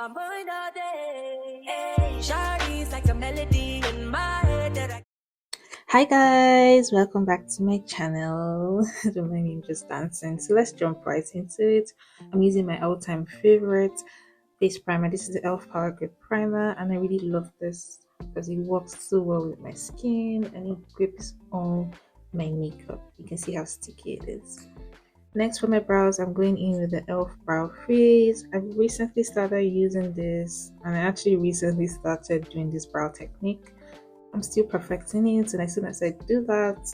my mind all day. Hey, Shawty's like a melody in my head that I. Hi guys, welcome back to my channel. Don't mind me just dancing. So let's jump right into it. I'm using my all-time favorite face primer. This is the E.L.F Power Grip Primer, and I really love this because it works so well with my skin and it grips on my makeup. You can see how sticky it is. Next, for my brows, I'm going in with the E.L.F Brow Freeze. I recently started using this, and I actually recently started doing this brow technique. I'm still perfecting it, and as soon as I do that,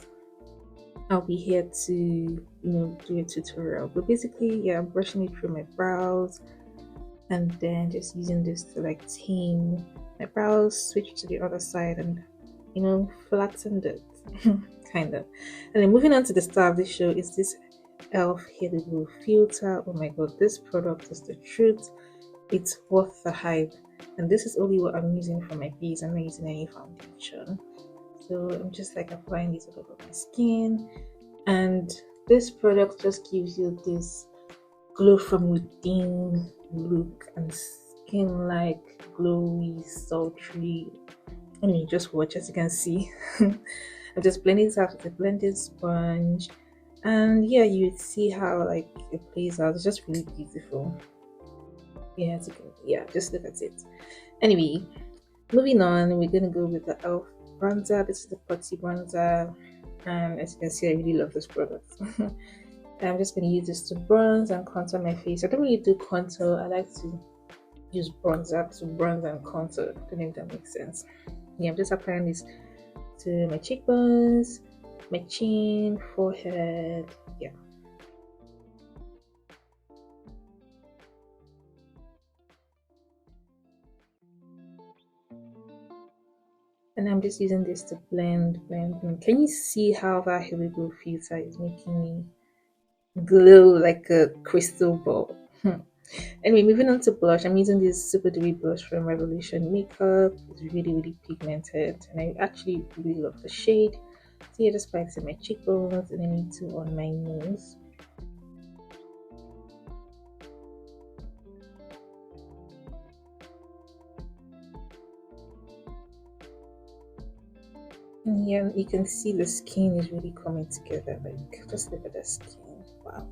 I'll be here to do a tutorial. But basically, yeah, I'm brushing it through my brows and then just using this to like tame my brows, switch to the other side, and flatten it kind of. And then moving on to the star of the show is this E.L.F Hair Glue Filter. Oh my god, this product is the truth. It's worth the hype, and this is only what I'm using for my face. I'm not using any foundation, so I'm just like applying this all over my skin, and this product just gives you this glow from within look and skin like glowy, sultry. I mean, just watch. As you can see, I'm just blending this out with a blending sponge, and yeah, you see how like it plays out. It's just really beautiful. Yeah, just look at it. Anyway, moving on, we're gonna go with the E.L.F bronzer. This is the Putty bronzer, and as you can see, I really love this product. I'm just gonna use this to bronze and contour my face. I don't really do contour. I like to use bronzer to bronze and contour. I don't know if that makes sense. Yeah, I'm just applying this to my cheekbones, my chin, forehead. Yeah. And I'm just using this to blend. Can you see how that Hair Glue filter is making me glow like a crystal ball? Anyway, moving on to blush, I'm using this super dewy blush from Revolution Makeup. It's really pigmented, and I actually really love the shade. So yeah, just apply it to my cheekbones and then into on my nose. And here you can see the skin is really coming together. Like, just look at the skin. Wow.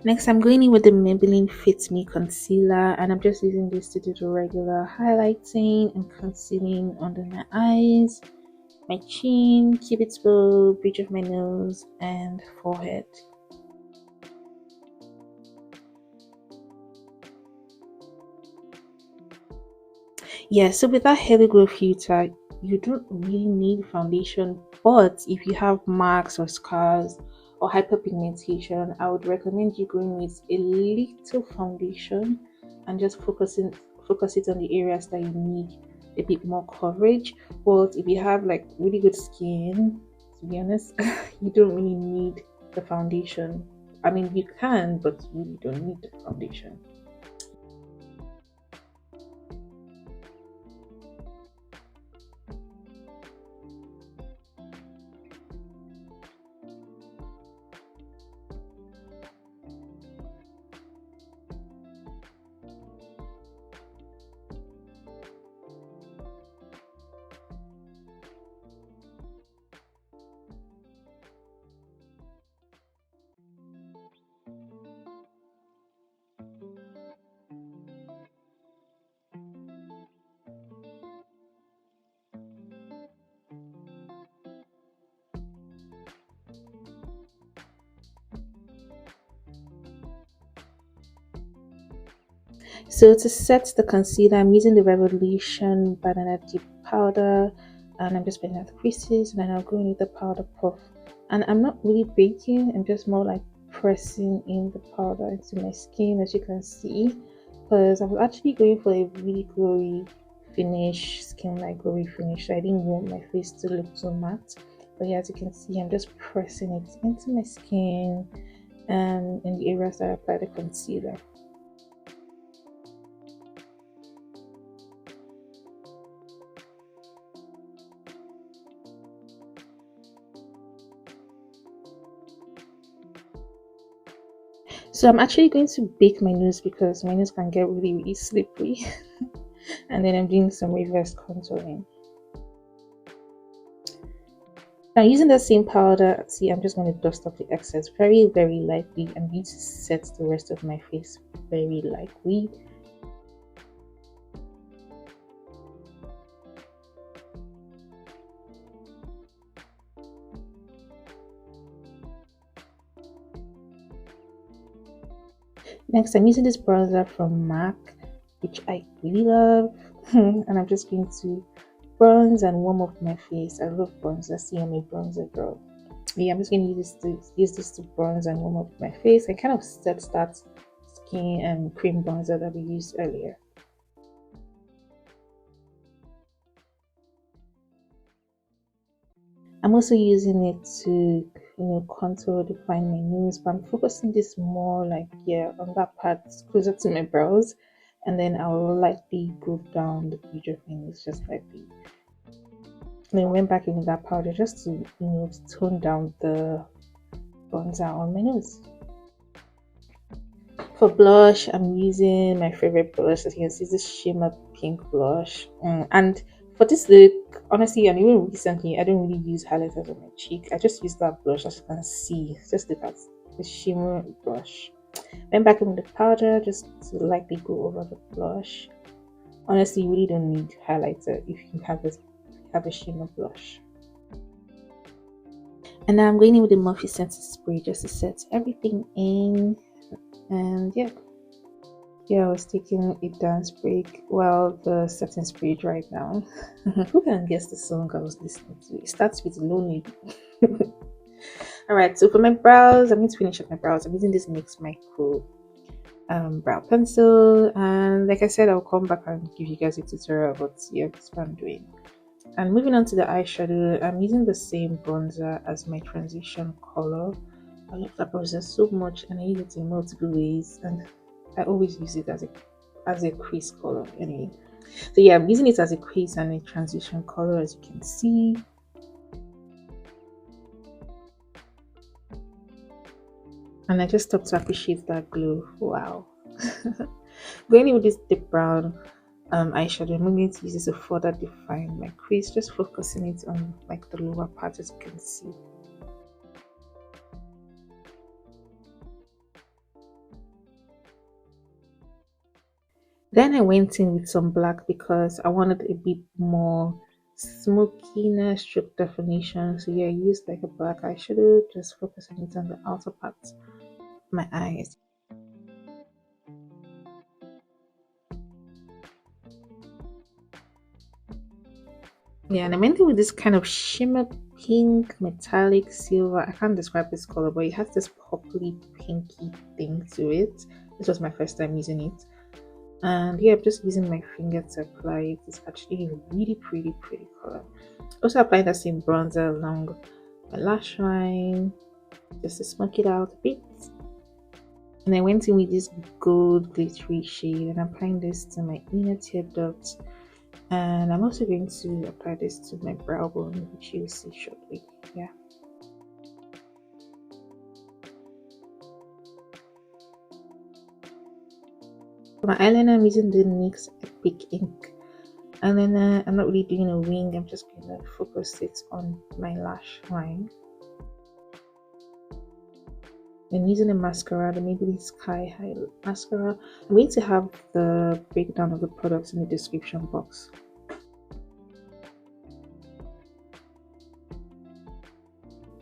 Next, I'm going in with the Maybelline Fit Me Concealer, and I'm just using this to do the regular highlighting and concealing under my eyes, my chin, cupid's bow, bridge of my nose, and forehead. Yeah, so with that Hair Glue filter, you don't really need foundation, but if you have marks or scars or hyperpigmentation, I would recommend you going with a little foundation and just focus it on the areas that you need a bit more coverage. But if you have like really good skin, to be honest, you don't really need the foundation. I mean, you can, but you really don't need the foundation. So to set the concealer, I'm using the Revolution Banana Deep Powder, and I'm just blending out the creases, and then I'll go in with the powder puff. And I'm not really baking, I'm just more like pressing in the powder into my skin, as you can see, because I was actually going for a really glowy finish, skin like glowy finish. So I didn't want my face to look too matte. But yeah, as you can see, I'm just pressing it into my skin and in the areas that I apply the concealer. So I'm actually going to bake my nose because my nose can get really, really slippery. And then I'm doing some reverse contouring. Now using the same powder, see, I'm just going to dust off the excess very, very lightly. I'm going to set the rest of my face very lightly. Next, I'm using this bronzer from MAC, which I really love. And I'm just going to bronze and warm up my face. I love bronzer. See, I'm a bronzer girl. Yeah, I'm just going to use this to bronze and warm up my face and kind of set that skin and cream bronzer that we used earlier. I'm also using it to, contour, define my nose, but I'm focusing this more like, yeah, on that part closer to my brows, and then I'll lightly go down the bridge of my nose, just lightly. And then went back in with that powder just to, to tone down the bronzer on my nose. For blush, I'm using my favorite blush. As you can see, this shimmer pink blush. And for this look, honestly, and even recently, I don't really use highlighters on my cheek. I just use that blush, as you can see. Just look at the shimmer blush. Went back in with the powder, just to lightly go over the blush. Honestly, you really don't need highlighter if you have a shimmer blush. And now I'm going in with the Morphe Sensitive Spray just to set everything in. And yeah, I was taking a dance break while the setting spray dried now. Who can guess the song I was listening to? It starts with Lonely. Alright, so for my brows, I'm going to finish up my brows. I'm using this NYX Micro brow pencil, and like I said, I'll come back and give you guys a tutorial about that's what I'm doing. And moving on to the eyeshadow, I'm using the same bronzer as my transition color. I love that bronzer so much, and I use it in multiple ways, and I always use it as a crease color anyway. So yeah, I'm using it as a crease and a transition color, as you can see. And I just stopped to appreciate that glow. Wow. Going in with this deep brown eyeshadow, I'm going to use this to further define my crease, just focusing it on like the lower part, as you can see. Then I went in with some black because I wanted a bit more smokiness, stroke definition. So yeah, I used like a black eyeshadow, just focusing it on the outer part of my eyes. Yeah, and I went in with this kind of shimmer pink metallic silver. I can't describe this color, but it has this purpley pinky thing to it. This was my first time using it. And yeah, I'm just using my finger to apply it. It's actually a really pretty color. Also applying that same bronzer along my lash line just to smoke it out a bit. And I went in with this gold glittery shade and I'm applying this to my inner tear duct. And I'm also going to apply this to my brow bone, which you'll see shortly. Yeah. For my eyeliner, I'm using the NYX Epic ink. And then I'm not really doing a wing, I'm just going to focus it on my lash line. And using a mascara, the Maybelline Sky High mascara. I'm going to have the breakdown of the products in the description box.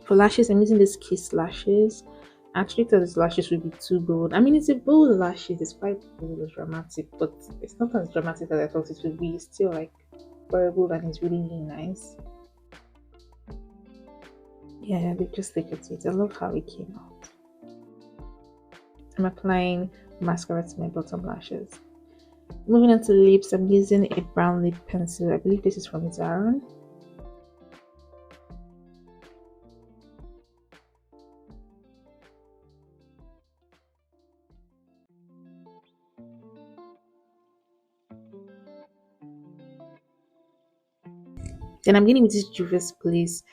For lashes, I'm using this Kiss lashes. I actually thought these lashes would be too bold. I mean, it's a bold lashes, it's quite bold and dramatic, but it's not as dramatic as I thought it would be. It's still like wearable and it's really, really nice. Yeah, just look at it. I love how it came out. I'm applying mascara to my bottom lashes. Moving on to lips, I'm using a brown lip pencil. I believe this is from Zaron. Then I'm getting with this Juvia's Place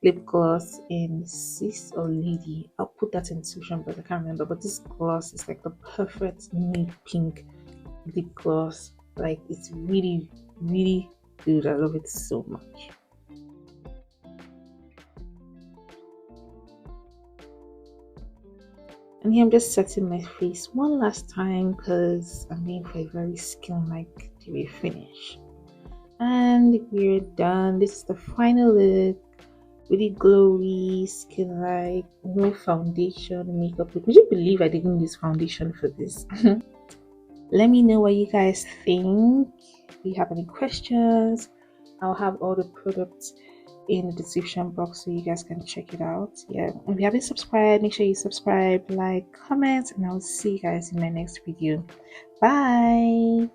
lip gloss in Sis or Lady. I'll put that in the description box, I can't remember, but this gloss is like the perfect nude pink lip gloss. Like, it's really good. I love it so much. And here I'm just setting my face one last time because I'm going for a very skin-like dewy finish. And we're done. This is the final look. Really glowy, skin-like, no foundation, makeup look. Would you believe I didn't use foundation for this? Let me know what you guys think. If you have any questions, I'll have all the products in the description box so you guys can check it out. Yeah, if you haven't subscribed, make sure you subscribe, like, comment, and I'll see you guys in my next video. Bye.